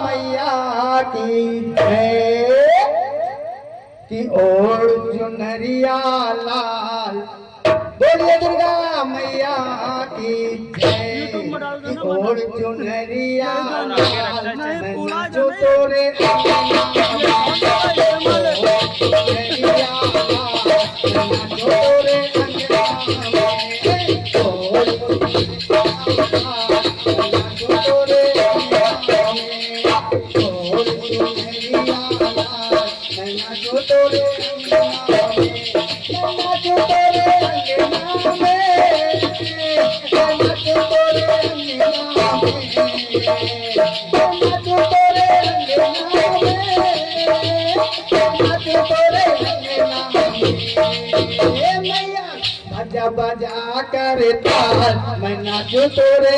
मैया की है कि ओढ़ चुनरिया लाल। बोलिए दुर्गा मैया की जय कि ओढ़ चुनरिया लाल। मैं नाचूं तोरे बजा बजा कर ताल मैं नाचूं तोरे